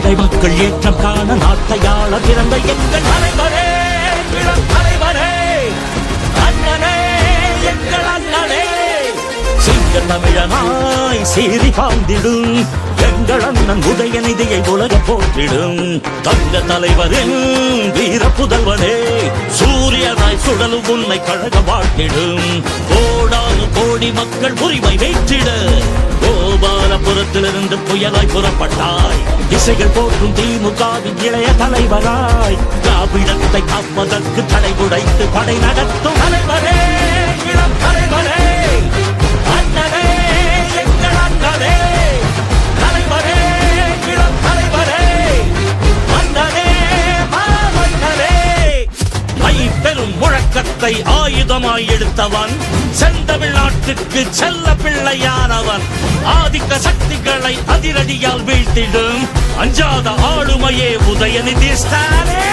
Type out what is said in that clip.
ஏழை மக்கள் ஏற்றம் காண நாட்டையாள பிறந்த எங்கள் தலைவரே, இளம் தலைவரே, அண்ணனே, எங்கள் அண்ணனே. சிங்க தமிழனாய் சீறி பாய்ந்திடும் எங்கள் அண்ணன் உதயநிதியை உலக போற்றிடும் தங்க தலைவரின் வீர புதல்வனே, சூரியனாய் சுடலும் உன்னை கழக வாழ்த்திடும். கோடானு கோடி மக்கள் உரிமை வெற்றிட கோபாலபுரத்திலிருந்து புயலாய் புறப்பட்டாய். திசைகள் போற்றும் திமுகவின் இளைய தலைவராய் திராவிடத்தை காப்பதற்கு தடை உடைத்து படை நடத்தும் தலைவரே, இளம் தலைவரே, அண்ணனே, எங்கள் அண்ணனே, தலைவரே, இளம் தலைவரே, அண்ணனே, மாமன்னரே. பெரும் முழக்கத்தை ஆயுதமாய் எடுத்தவன், செந்தமிழ்நாட்டுக்கு செல்ல பிள்ளையானவன், ஆதிக்க சக்திகளை அதிரடியால் வீழ்த்திடும் அஞ்சாத ஆளுமையே உதயநிதி ஸ்டாலின்.